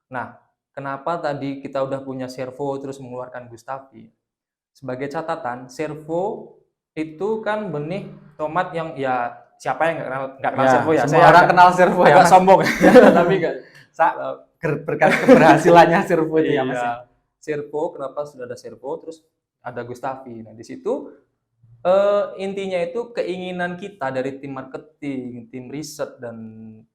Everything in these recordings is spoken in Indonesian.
Nah, kenapa tadi kita udah punya Servo terus mengeluarkan Gustavi? Sebagai catatan, Servo itu kan benih tomat yang ya siapa yang nggak kenal Ya, Servo ya? semua Saya orang agak, kenal Servo ya, agak Mas. sombong, tapi nggak. Berkat keberhasilannya Servo itu ya, Mas. Iya, Servo, kenapa sudah ada Servo, terus ada Gustavi. Nah, di situ intinya itu keinginan kita dari tim marketing, tim riset, dan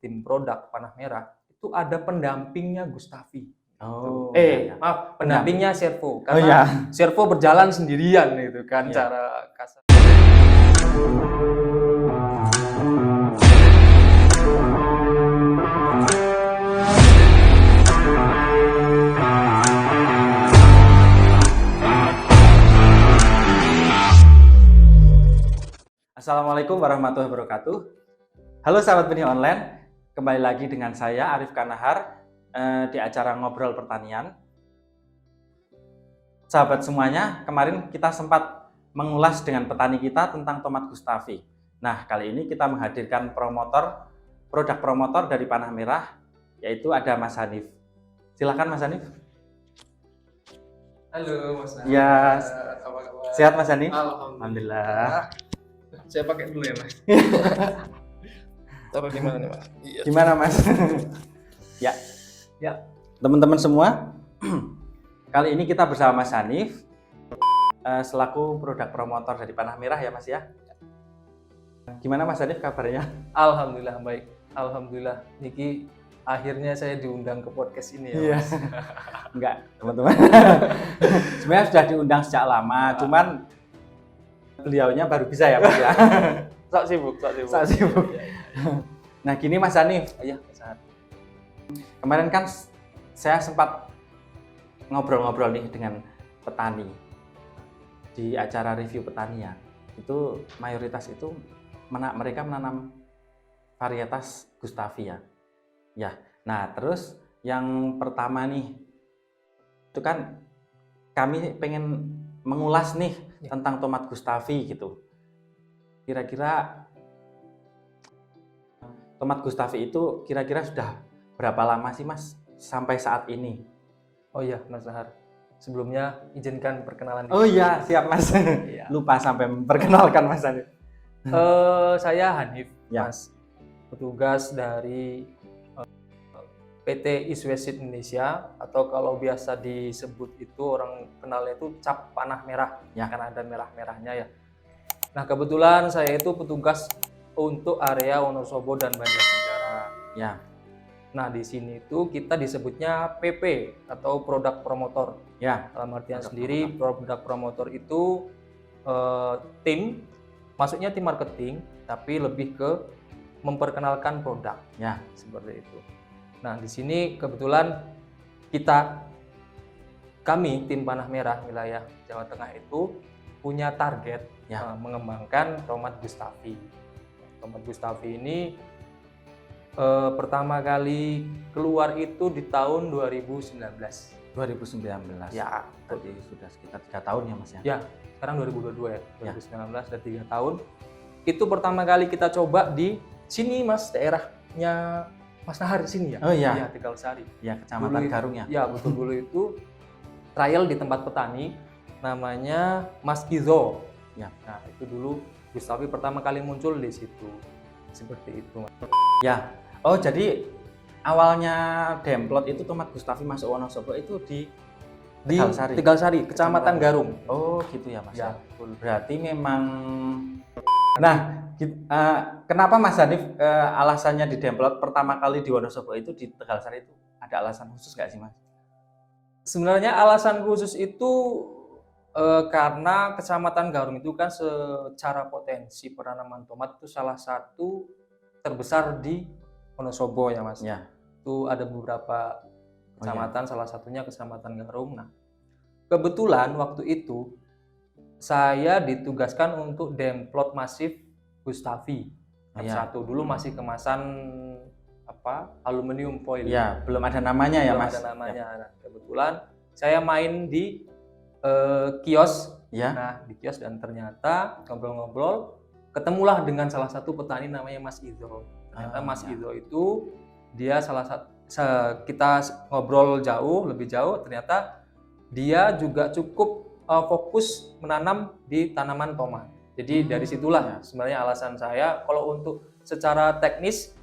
tim produk Panah Merah itu ada pendampingnya Gustavi. Oh, ya. Maaf, pendampingnya Servo. Oh Karena ya. Servo berjalan sendirian gitu kan, Iya. cara kasar. Assalamualaikum warahmatullahi wabarakatuh. Halo sahabat benih online, kembali lagi dengan saya Arif Kanahar di acara Ngobrol Pertanian. Sahabat semuanya, kemarin kita sempat mengulas dengan petani kita tentang tomat Gustavi. Nah, kali ini kita menghadirkan produk promotor dari Panah Merah, yaitu ada Mas Hanif. Silakan Mas Hanif. Halo Mas. Ya, Apa kabar? sehat Mas Hanif? Alhamdulillah. Saya pakai dulu ya Mas. Taruh di mana nih Mas? Iya. Gimana Mas? Ya. Teman-teman semua, kali ini kita bersama Mas Hanif selaku produk promotor dari Panah Merah ya Mas ya. Gimana Mas Hanif kabarnya? Alhamdulillah baik. Alhamdulillah. Niki akhirnya saya diundang ke podcast ini ya Mas. Enggak, teman-teman. Sebenarnya sudah diundang sejak lama, cuman beliaunya baru bisa ya Mas ya. Sok sibuk. Nah gini Mas Hanif, Iya, saat. kemarin kan saya sempat ngobrol-ngobrol nih dengan petani di acara review petani ya. Itu mayoritas itu mereka menanam varietas Gustavi ya. Ya, nah terus yang pertama nih, itu kan kami pengen mengulas nih tentang tomat Gustavi gitu. Kira-kira tomat Gustavi itu kira-kira sudah berapa lama sih Mas sampai saat ini? Oh iya Mas Nahar. Sebelumnya izinkan perkenalan Oh iya, siap Mas. Iya. Lupa sampai memperkenalkan Mas Hanif. Saya Hanif, Ya. Mas. Petugas dari PT Iswesit Indonesia, atau kalau biasa disebut itu orang kenalnya itu cap panah merah, Ya. karena ada merah-merahnya ya. Nah kebetulan saya itu petugas untuk area Wonosobo dan Banjarnegara. Ya. Nah di sini itu kita disebutnya PP atau produk promotor. Ya. Dalam artian Produk sendiri produk promotor itu tim, maksudnya tim marketing, tapi lebih ke memperkenalkan produk. Ya. Seperti itu. Nah, di sini kebetulan kami tim Panah Merah wilayah Jawa Tengah itu punya target mengembangkan tomat Gustavi. Tomat Gustavi ini pertama kali keluar itu di tahun 2019. 2019. Ya, Tadi sudah sekitar 3 tahun ya Mas ya. Ya, sekarang 2022 ya. 2019 ada 3 tahun. Itu pertama kali kita coba di sini Mas, daerahnya Mas Nahar di sini ya. Oh iya. Ya, Tegal Sari. Ya, Kecamatan Garung ya. Ya, betul, dulu itu trial di tempat petani namanya Mas Kizo. Ya. Nah, itu dulu Gustavi pertama kali muncul di situ. Seperti itu. Ya. Oh, jadi awalnya Demplot itu tomat Gustavi masuk Wonosobo itu di Tegal Sari, Kecamatan Garung. Oh, gitu ya Mas. Ya, betul. Berarti memang. Nah, kenapa Mas Hanif alasannya di Demplot pertama kali di Wonosobo itu di Tegal Sari itu ada alasan khusus nggak sih Mas? Sebenarnya alasan khusus itu karena Kecamatan Garung itu kan secara potensi penanaman tomat itu salah satu terbesar di Wonosobo ya Mas. Ya. Itu ada beberapa kecamatan, salah satunya Kecamatan Garung. Nah, kebetulan waktu itu saya ditugaskan untuk Demplot masif Gustavi F1. Dulu masih kemasan aluminium foil. Ya, belum ada namanya ya Mas. Belum ada namanya. Nah, kebetulan saya main di kios. Ya. Nah, di kios dan ternyata ngobrol-ngobrol ketemulah dengan salah satu petani namanya Mas Izo. Ternyata Mas Izo itu dia kita ngobrol lebih jauh, ternyata dia juga cukup fokus menanam di tanaman tomat. Jadi dari situlah sebenarnya alasan saya kalau untuk secara teknis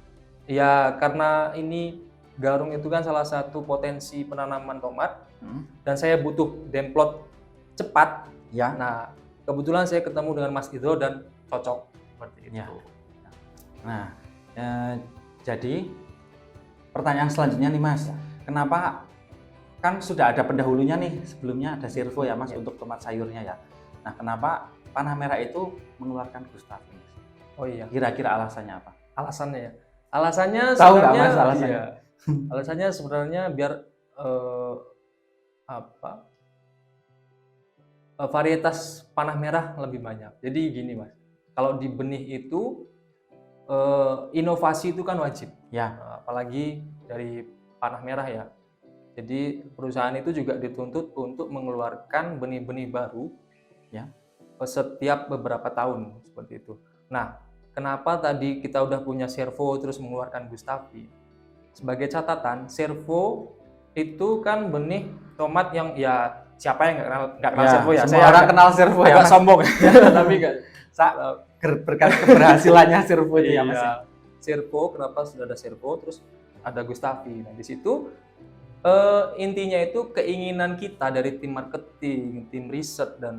ya karena ini Garung itu kan salah satu potensi penanaman tomat dan saya butuh demplot cepat. Ya. Nah, kebetulan saya ketemu dengan Mas Idro dan cocok seperti itu. Ya. Nah, jadi pertanyaan selanjutnya nih Mas, kenapa kan sudah ada pendahulunya nih sebelumnya ada Servo ya Mas untuk tomat sayurnya ya. Nah, kenapa Panah Merah itu mengeluarkan Gustavi? Oh iya. Kira-kira alasannya apa? Alasannya ya. Alasannya Tahu nggak sebenarnya Mas alasannya? iya. Alasannya sebenarnya biar varietas panah merah lebih banyak. Jadi gini Mas, kalau di benih itu inovasi itu kan wajib. Ya. Apalagi dari panah merah ya. Jadi perusahaan itu juga dituntut untuk mengeluarkan benih-benih baru ya setiap beberapa tahun seperti itu. Nah, kenapa tadi kita udah punya Servo terus mengeluarkan Gustavi? Sebagai catatan, Servo itu kan benih tomat yang ya siapa yang nggak kenal Servo ya? Semua orang kenal Servo ya. Agak sombong tapi nggak. Berkat keberhasilannya Servo itu ya Mas. Iya. Servo, kenapa sudah ada Servo terus ada Gustavi. Nah, di situ intinya itu keinginan kita dari tim marketing, tim riset dan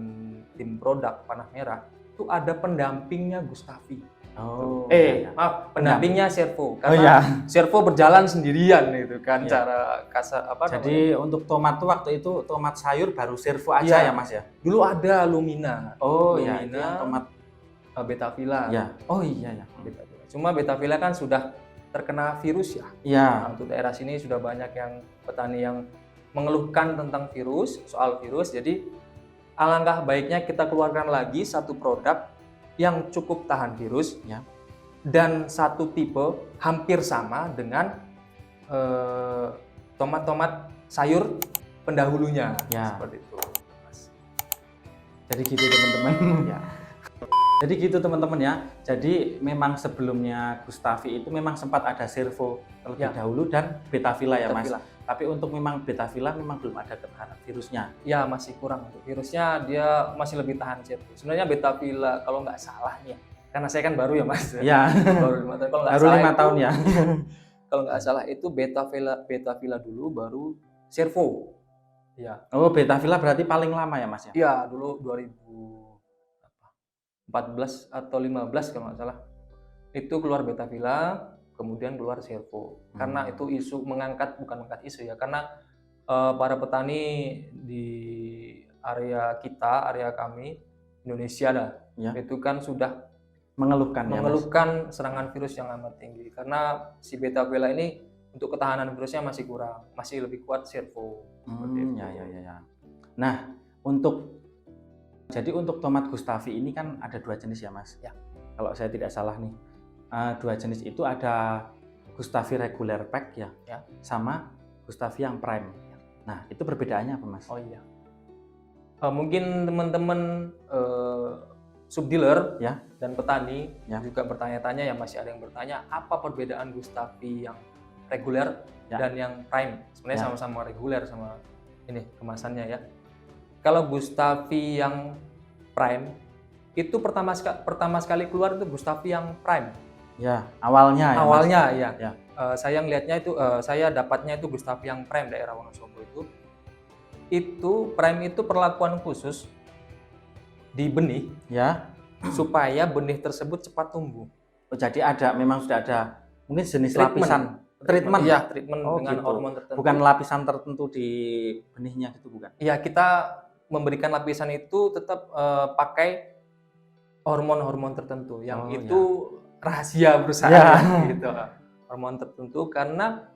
tim produk Panah Merah itu ada pendampingnya Gustavi. Maaf, pendampingnya Servo. Karena Servo berjalan sendirian itu kan cara kasar apa Jadi namanya? untuk tomat tuh waktu itu tomat sayur baru Servo aja ya Mas ya. Dulu ada Lumina. Lumina, ya, tomat Betavilla. Ya. Oh iya ya. Betavilla. Cuma Betavilla kan sudah terkena virus ya. Iya. Nah, untuk daerah sini sudah banyak yang petani yang mengeluhkan tentang soal virus. Jadi alangkah baiknya kita keluarkan lagi satu produk yang cukup tahan virus ya. Dan satu tipe hampir sama dengan tomat-tomat sayur pendahulunya. Ya. Seperti itu, Mas. Jadi gitu teman-teman. Ya. Jadi gitu teman-teman ya. Jadi memang sebelumnya Gustavi itu memang sempat ada Servo terlebih dahulu dan Betavilla ya Mas. Tapi untuk memang Betavilla memang belum ada ketahanan virusnya. Ya masih kurang untuk virusnya, dia masih lebih tahan Servo. Sebenarnya Betavilla kalau nggak salah nih, karena saya kan baru ya Mas. Ya. Baru 5 tahun. Kalau nggak baru salah 5 tahun ya. Kalau nggak salah itu Betavilla dulu baru Servo. Ya. Oh Betavilla berarti paling lama ya Mas ya? Iya dulu 2014 atau 15 kalau nggak salah itu keluar Betavilla, kemudian keluar Servo. Karena itu bukan mengangkat isu ya, karena para petani di area kami Indonesia itu kan sudah mengeluhkan serangan virus yang amat tinggi, karena si Betavilla ini untuk ketahanan virusnya masih kurang, masih lebih kuat Servo. Ya. Nah jadi untuk tomat Gustavi ini kan ada 2 jenis ya Mas. Ya. Kalau saya tidak salah nih, 2 jenis itu ada Gustavi regular pack ya, sama Gustavi yang prime. Nah itu perbedaannya apa Mas? Oh iya. Mungkin teman-teman subdealer dan petani juga bertanya-tanya ya, masih ada yang bertanya apa perbedaan Gustavi yang reguler dan yang prime. Sebenarnya sama-sama reguler sama ini kemasannya ya. Kalau Gustavi yang prime itu pertama sekali keluar itu Gustavi yang prime. Ya, awalnya ya. Saya ngelihatnya itu saya dapatnya itu Gustavi yang prime daerah Wonosobo itu. Itu prime itu perlakuan khusus di benih supaya benih tersebut cepat tumbuh. Jadi memang sudah ada mungkin jenis lapisan treatment dengan hormon tertentu. Bukan lapisan tertentu di benihnya gitu bukan? Iya, kita memberikan lapisan itu tetap pakai hormon-hormon tertentu yang rahasia perusahaan gitu. Hormon tertentu karena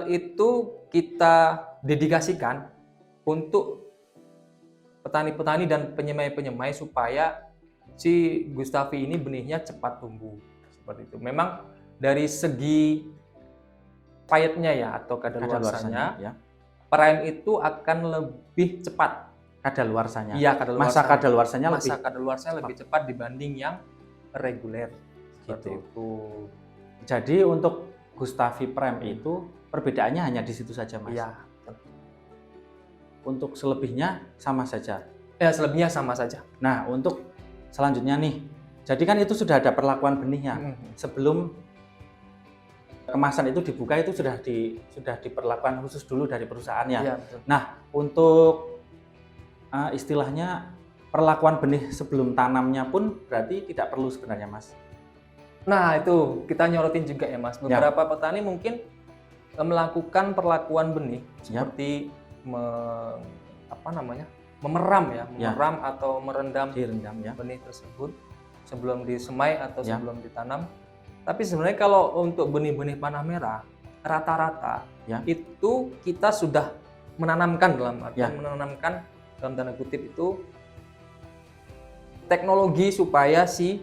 itu kita dedikasikan untuk petani-petani dan penyemai-penyemai supaya si Gustavi ini benihnya cepat tumbuh seperti itu. Memang dari segi pahitnya ya atau kadaluarsanya prime itu akan lebih cepat kadaluarsanya. Iya, masa kadaluarsanya lebih cepat dibanding yang reguler. Gitu. Jadi untuk Gustavi Prime itu perbedaannya hanya di situ saja, Mas. Iya. Untuk selebihnya sama saja. Ya, selebihnya sama saja. Nah, untuk selanjutnya nih, jadi kan itu sudah ada perlakuan benihnya. Sebelum kemasan itu dibuka itu sudah diperlakukan khusus dulu dari perusahaannya. Iya, betul. Nah, untuk istilahnya perlakuan benih sebelum tanamnya pun berarti tidak perlu sebenarnya, Mas. Nah, itu kita nyorotin juga ya, Mas. Beberapa petani mungkin melakukan perlakuan benih seperti memeram atau merendam direndam ya benih tersebut sebelum disemai atau sebelum ditanam. Tapi sebenarnya kalau untuk benih-benih panah merah rata-rata itu kita sudah menanamkan menanamkan dalam tanda kutip itu teknologi supaya si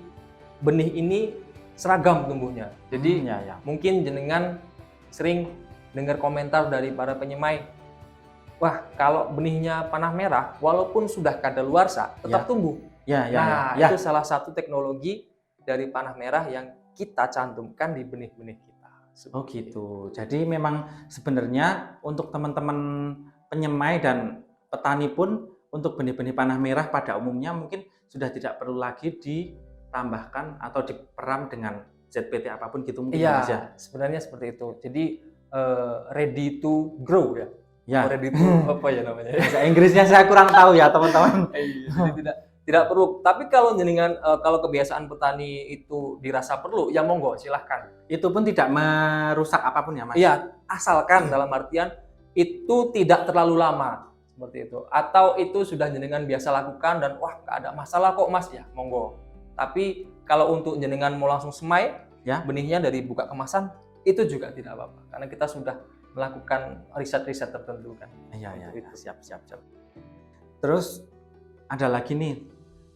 benih ini seragam tumbuhnya. Jadi mungkin jenengan sering dengar komentar dari para penyemai, wah kalau benihnya panah merah walaupun sudah kadaluarsa tetap tumbuh. Itu salah satu teknologi dari panah merah yang kita cantumkan di benih-benih kita. Oh gitu. Jadi memang sebenarnya untuk teman-teman penyemai dan petani pun untuk benih-benih panah merah pada umumnya mungkin sudah tidak perlu lagi ditambahkan atau diperam dengan ZPT apapun gitu mungkin. Iya, sebenarnya seperti itu. Jadi ready to grow ya. Ready to apa ya namanya? Bahasa Inggrisnya saya kurang tahu ya teman-teman. Jadi tidak perlu. Tapi kalau jenengan kalau kebiasaan petani itu dirasa perlu, ya monggo silahkan. Itu pun tidak merusak apapun ya, Mas? Iya, asalkan dalam artian itu tidak terlalu lama seperti itu. Atau itu sudah jenengan biasa lakukan dan wah nggak ada masalah kok Mas, ya monggo. Tapi kalau untuk jenengan mau langsung semai, benihnya dari buka kemasan itu juga tidak apa-apa karena kita sudah melakukan riset-riset tertentu kan. Iya, siap. Terus ada lagi nih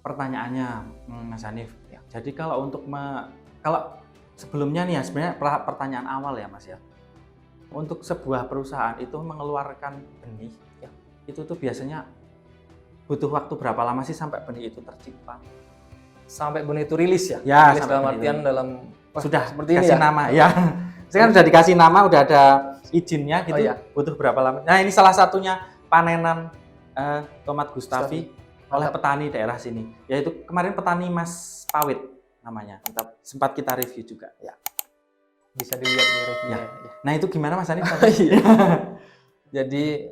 pertanyaannya, Mas Hanif. Jadi kalau kalau sebelumnya nih ya sebenarnya pertanyaan awal ya, Mas ya. Untuk sebuah perusahaan itu mengeluarkan benih, itu tuh biasanya butuh waktu berapa lama sih sampai benih itu tercipta? Sampai benih itu rilis ya? Rilis dalam artian sudah seperti dikasih nama ya. Saya kan sudah dikasih nama, udah ada izinnya gitu. Butuh berapa lama? Nah ini salah satunya panenan tomat Gustavi oleh petani daerah sini. Yaitu kemarin petani Mas Pawit namanya. Sempat kita review juga. Ya. Bisa dilihat di reviewnya. Nah itu gimana Mas Hanif? Jadi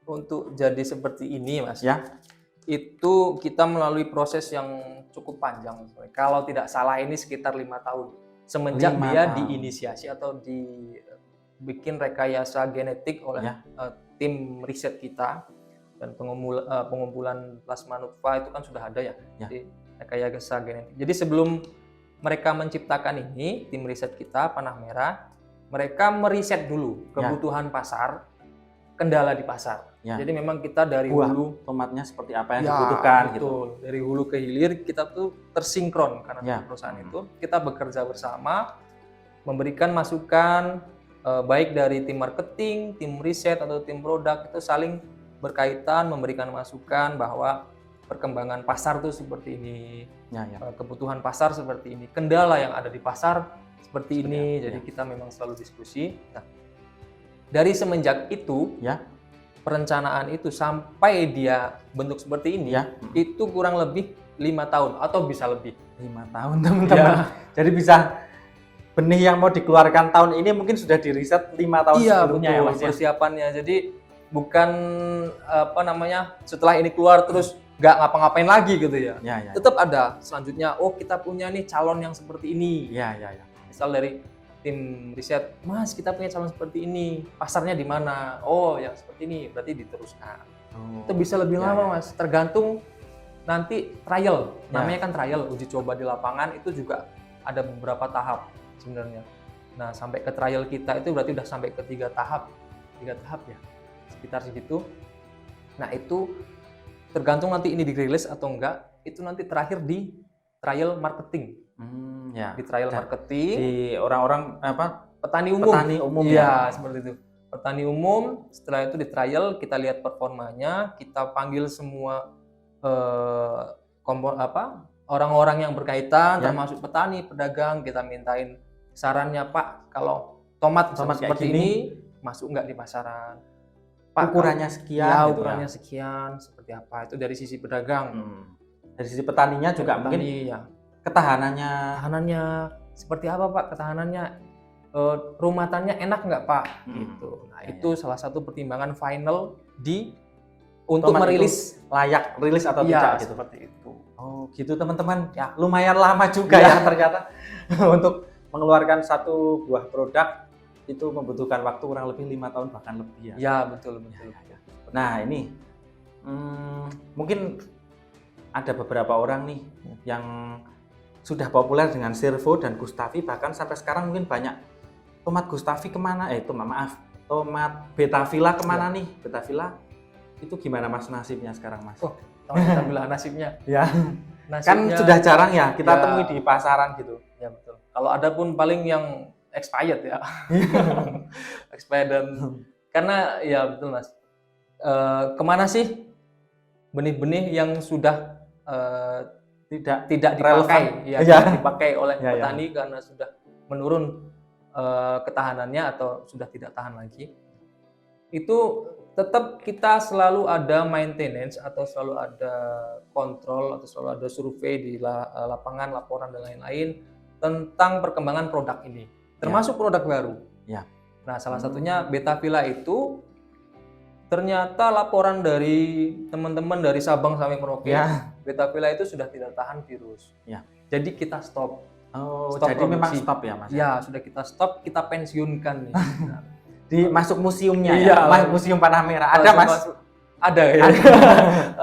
untuk jadi seperti ini Mas, itu kita melalui proses yang cukup panjang. Kalau tidak salah ini sekitar 5 tahun. Semenjak dia diinisiasi atau dibikin rekayasa genetik oleh tim riset kita dan pengumpulan plasma nutfah itu kan sudah ada ya. Jadi rekayasa genetik. Jadi sebelum mereka menciptakan ini, tim riset kita Panah Merah, mereka meriset dulu kebutuhan pasar, kendala di pasar. Jadi memang kita dari hulu tomatnya seperti apa yang dibutuhkan gitu. Dari hulu ke hilir kita tuh tersinkron karena perusahaan itu kita bekerja bersama, memberikan masukan baik dari tim marketing, tim riset atau tim produk itu saling berkaitan memberikan masukan bahwa perkembangan pasar tuh seperti ini, kebutuhan pasar seperti ini, kendala yang ada di pasar seperti ini. Jadi kita memang selalu diskusi. Nah, dari semenjak itu perencanaan itu sampai dia bentuk seperti ini itu kurang lebih 5 tahun atau bisa lebih 5 tahun teman-teman. Jadi bisa benih yang mau dikeluarkan tahun ini mungkin sudah diriset 5 tahun sebelumnya ya Mas. Persiapannya. Jadi bukan setelah ini keluar terus nggak ngapa-ngapain lagi gitu ya. Tetap ada selanjutnya. Oh kita punya nih calon yang seperti ini. Misal dari tim riset, Mas kita punya calon seperti ini, pasarnya di mana? Oh yang seperti ini, berarti diteruskan. Itu bisa lebih lama Mas, tergantung nanti trial, namanya kan trial, uji coba di lapangan itu juga ada beberapa tahap sebenarnya. Nah sampai ke trial kita itu berarti udah sampai ke 3 tahap ya, sekitar segitu. Nah itu tergantung nanti ini dirilis atau enggak, itu nanti terakhir di trial marketing. Di trial marketing di orang-orang petani umum seperti itu, petani umum. Setelah itu di trial kita lihat performanya, kita panggil semua orang-orang yang berkaitan termasuk petani, pedagang, kita mintain sarannya Pak kalau tomat seperti ini masuk nggak di pasaran. Ukurannya sekian ya, gitu ukurannya sekian, seperti apa itu dari sisi pedagang. Dari sisi petaninya juga Petani, mungkin ya. ketahanannya Seperti apa Pak ketahanannya? Rumatannya enak nggak Pak? Gitu. Nah, itu salah satu pertimbangan final untuk tomat merilis layak rilis atau tidak gitu. seperti itu. Oh gitu teman-teman, ya lumayan lama juga ya ternyata untuk mengeluarkan satu buah produk itu membutuhkan waktu kurang lebih 5 tahun bahkan lebih ya. Ya betul. Nah ini mungkin ada beberapa orang nih yang sudah populer dengan Servo dan Gustavi, bahkan sampai sekarang mungkin banyak tomat Gustavi kemana? Tomat Betavilla kemana nih? Betavilla itu gimana Mas nasibnya sekarang Mas? Oh, kita bilang nasibnya. Ya, Nasibnya, kan sudah jarang ya kita ya, temui di pasaran gitu. Ya betul. Kalau ada pun paling yang expired ya. Expired dan karena ya betul Mas. Kemana sih benih-benih yang sudah tidak dipakai, tidak dipakai oleh petani karena sudah menurun ketahanannya atau sudah tidak tahan lagi? Itu tetap kita selalu ada maintenance atau selalu ada kontrol atau selalu ada survei di lapangan, laporan dan lain-lain tentang perkembangan produk ini, termasuk produk baru. Ya. Nah, salah satunya Betavilla itu ternyata laporan dari teman-teman dari Sabang sampai Merauke, Betavilla itu sudah tidak tahan virus. Ya. Jadi kita stop. Jadi produksi. Memang stop ya Mas? Ya, sudah kita stop, kita pensiunkan nih. Masuk museumnya ya? Museum Panah Merah. Ada Mas? Ada ya.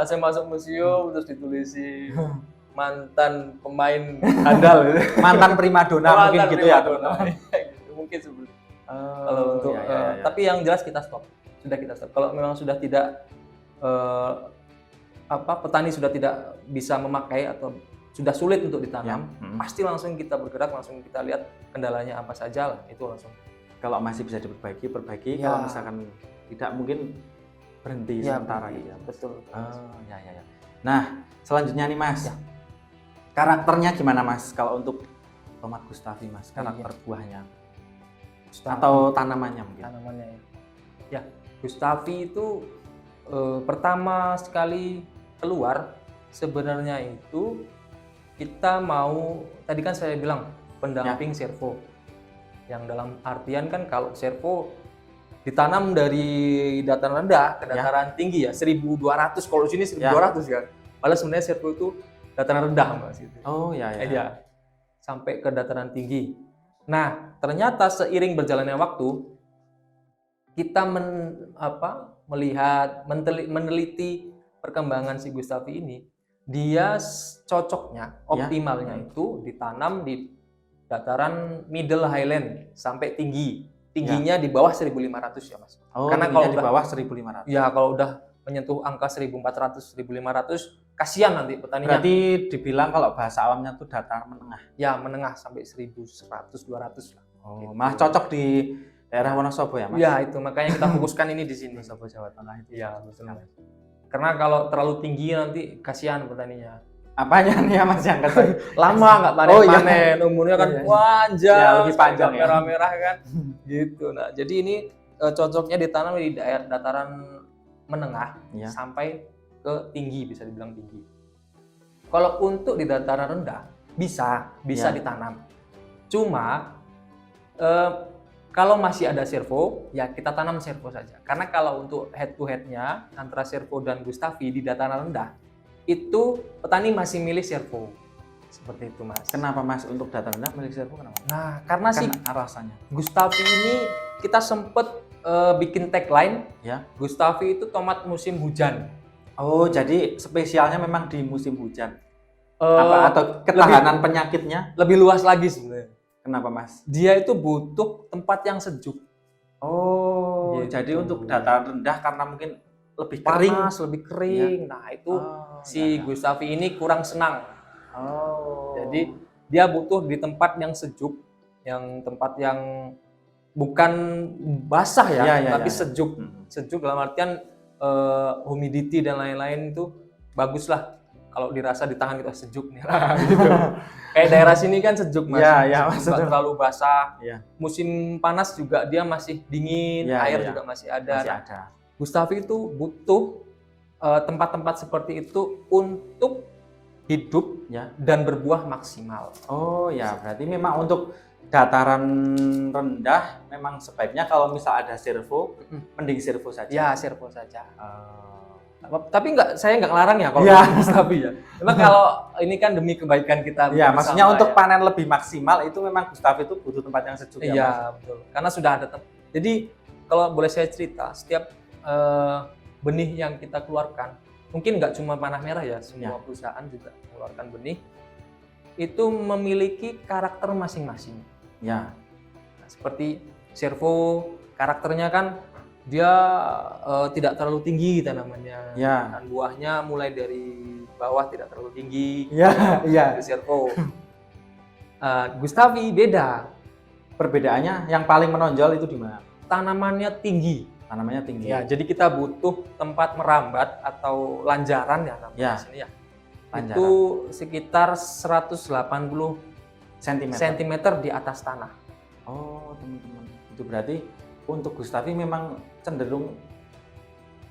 Saya masuk museum terus ditulisi mantan pemain handal, mantan primadona mungkin gitu ya. Mungkin seperti kalau untuk tapi yang jelas kita stop. Sudah kita stop. Kalau memang sudah tidak petani sudah tidak bisa memakai atau sudah sulit untuk ditanam, pasti langsung kita bergerak, langsung kita lihat kendalanya apa saja lah, itu langsung. Kalau masih bisa diperbaiki, kalau misalkan tidak mungkin berhenti sementara gitu. Ya, betul. Nah, selanjutnya nih Mas. Karakternya gimana Mas kalau untuk tomat Gustavi Mas? Karakter buahnya atau tanamannya mungkin? Tanamannya ya. Gustavi itu pertama sekali keluar sebenarnya itu kita mau, tadi kan saya bilang pendamping Servo, yang dalam artian kan kalau Servo ditanam dari dataran rendah ke dataran tinggi ya, 1.200, kalau sini 1.200 kan, padahal sebenarnya Servo itu dataran rendah Mas gitu. Ya, sampai ke dataran tinggi. Nah, ternyata seiring berjalannya waktu kita meneliti perkembangan si Gustavi ini, dia cocoknya, optimalnya itu ditanam di dataran middle highland sampai tingginya di bawah 1.500 ya Mas. Karena kalau di bawah 1.500. Ya, kalau udah menyentuh angka 1.400, 1.500 kasihan nanti petaninya. Berarti dibilang kalau bahasa awamnya itu dataran menengah. Ya, menengah sampai 1.100, 200 lah. Gitu. Malah cocok di daerah Wonosobo ya Mas? Ya, itu makanya kita fokuskan ini di sini. Wonosobo, Jawa Tengah itu. Ya, betul. Karena kalau terlalu tinggi nanti kasihan petaninya. Apanya nih ya Mas yang kata lama nggak panen, umurnya kan panjang, lebih panjang ya, merah-merah kan, gitu. Nah, jadi ini cocoknya ditanam di daerah dataran menengah sampai ke tinggi, bisa dibilang tinggi. Kalau untuk di dataran rendah bisa ditanam. Cuma kalau masih ada Servo, ya kita tanam Servo saja. Karena kalau untuk head to head-nya antara Servo dan Gustavi di dataran rendah, itu petani masih milih Servo. Seperti itu Mas. Kenapa Mas untuk dataran rendah milih Servo kenapa? Nah, karena sih rasanya. Gustavi ini kita sempet bikin tagline, Gustavi itu tomat musim hujan. Oh, jadi spesialnya memang di musim hujan. Atau ketahanan penyakitnya lebih luas lagi sebenarnya. Kenapa Mas? Dia itu butuh tempat yang sejuk. Oh, gitu. Jadi untuk dataran rendah karena mungkin lebih kering. Panas, lebih kering. Ya. Nah, itu Gustavi ini kurang senang. Jadi dia butuh di tempat yang sejuk, tempat yang bukan basah tapi sejuk. Sejuk dalam artian humidity dan lain-lain itu baguslah. kalau dirasa di tangan kita sejuk nih lah gitu. Kayak daerah sini kan sejuk Mas. Ya, Nggak terlalu basah. Ya. Musim panas juga dia masih dingin, Ya, air ya. juga masih ada. Masih Nah, ada. Gustavi itu butuh tempat-tempat seperti itu untuk hidup Ya. dan berbuah maksimal. Oh ya, berarti memang untuk dataran rendah memang sebaiknya kalau misal ada servo, mending servo saja. Ya, servo saja. Oh. Tapi saya nggak ngelarang ya kalau Ya. Gustavi ya. Memang kalau ini kan demi kebaikan kita. Ya, bersama maksudnya untuk ya. panen lebih maksimal itu memang Gustavi itu butuh tempat yang sejuk ya, Mas? Iya, betul. Karena sudah ada. Jadi kalau boleh saya cerita, setiap benih yang kita keluarkan, mungkin nggak cuma Panah Merah ya, semua perusahaan juga mengeluarkan benih, itu memiliki karakter masing-masing. Ya. Nah, seperti servo, karakternya kan dia tidak terlalu tinggi tanamannya. Ya. Dan buahnya mulai dari bawah tidak terlalu tinggi. Ya, iya. Dari servo. Gustavi beda. Perbedaannya yang paling menonjol itu di mana? Tanamannya tinggi. Tanamannya tinggi. Ya, jadi kita butuh tempat merambat atau lanjaran ya namanya Ya. di sini ya. Lanjaran. Itu sekitar 180 Sentimeter. cm di atas tanah. Oh, teman-teman. Itu berarti untuk Gustavi memang cenderung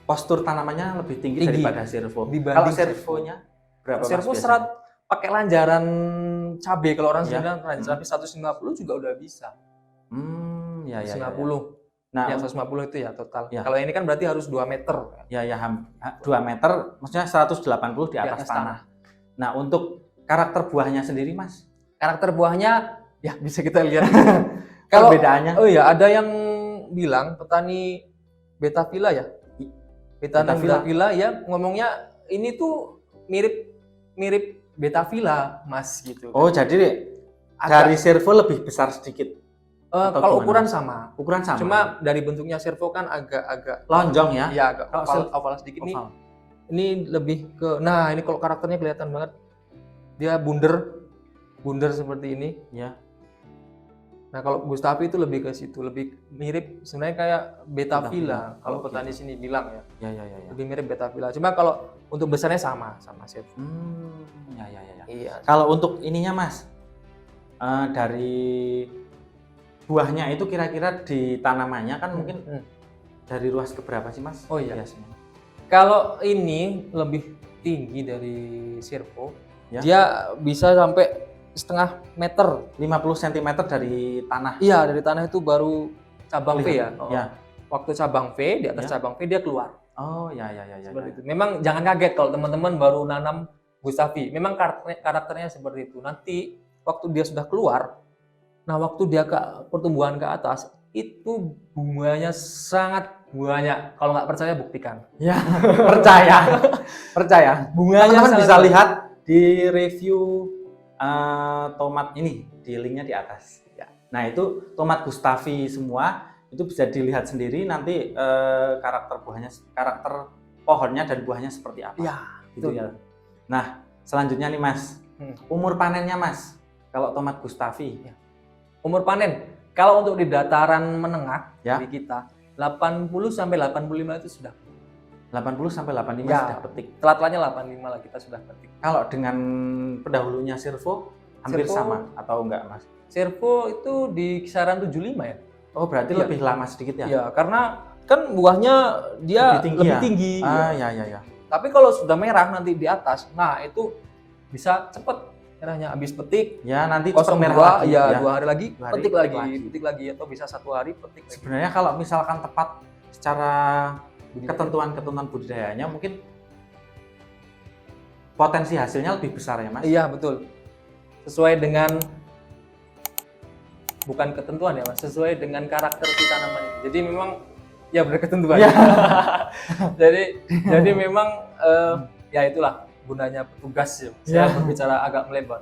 postur tanamannya lebih tinggi daripada servo. Kalau servonya berapa? Servo Mas, serat pakai lanjaran cabai, kalau orang Ya. bilang lanjaran cabai 150 juga udah bisa. Ya, ya, 150. Nah, Ya 150 itu ya total. Ya. Kalau ini kan berarti harus 2 meter. ya 2 meter, maksudnya 180 di atas tanah. Nah, untuk karakter buahnya sendiri, Mas? Karakter buahnya ya bisa kita lihat. Kalau Perbedaannya? oh ya, ada yang bilang petani Betavilla ya. Betavilla ya ngomongnya ini tuh mirip Betavilla, Mas gitu. Oh, jadi dari servo lebih besar sedikit. Kalau gimana? ukuran sama. Ukuran sama. Cuma dari bentuknya servo kan agak lonjong ya? Ya, agak Kalau oval sedikit nih. oval. Ini lebih ke, nah ini kalau karakternya kelihatan banget. Dia bunder seperti ini. Ya. Nah kalau Gustavi itu lebih ke situ, lebih mirip sebenarnya kayak Betavilla. Kalau Oke. petani sini bilang ya, Ya. lebih mirip Betavilla. Cuma kalau untuk besarnya sama servo. Ya. Iya. Kalau untuk ininya, Mas, dari buahnya itu kira-kira di tanamannya kan mungkin dari luas ke berapa sih, Mas? Oh iya. Biasanya. Kalau ini lebih tinggi dari servo, Ya. dia bisa sampai setengah meter. 50 cm dari tanah. Iya, dari tanah itu baru cabang V ya. Ya. Waktu cabang V, di atas cabang V dia keluar. Oh, ya. Seperti itu. Memang jangan kaget kalau teman-teman baru nanam Gustavi. Memang karakternya seperti itu. Nanti waktu dia sudah keluar, nah waktu dia ke pertumbuhan ke atas, itu bunganya sangat banyak. Kalau nggak percaya buktikan. Ya, percaya. Bunganya Teman-teman sangat bisa banyak. lihat di review tomat ini di linknya di atas. Ya. Nah itu tomat Gustavi semua itu bisa dilihat sendiri nanti karakter pohonnya dan buahnya seperti apa. Ya, gitu betul. ya. Nah selanjutnya nih Mas, umur panennya Mas kalau tomat Gustavi. Ya. Umur panen kalau untuk di dataran menengah Ya. di kita 80 sampai 85 itu sudah. 80 sampai 85 Ya. sudah petik. Telat-telatnya 85 lah kita sudah petik. Kalau dengan pendahulunya servo hampir Servo- sama atau enggak Mas? Servo itu di kisaran 75 ya. Oh berarti Iya. lebih lama sedikit ya? Iya, karena kan buahnya dia lebih tinggi. Ya. Tapi kalau sudah merah nanti di atas, nah itu bisa cepet merahnya. Habis petik, Ya nanti cepat 02, merah lagi. ya 2 hari lagi, 2 hari, petik petik lagi, atau bisa 1 hari petik lagi. Sebenarnya kalau misalkan tepat secara Budidaya. ketentuan budidayanya mungkin potensi hasilnya lebih besar ya Mas? Iya betul. Sesuai dengan bukan ketentuan ya Mas, sesuai dengan karakter si tanaman. Jadi memang ya benar ketentuan. Iya. jadi memang ya itulah gunanya petugas ya. Saya berbicara agak melebar.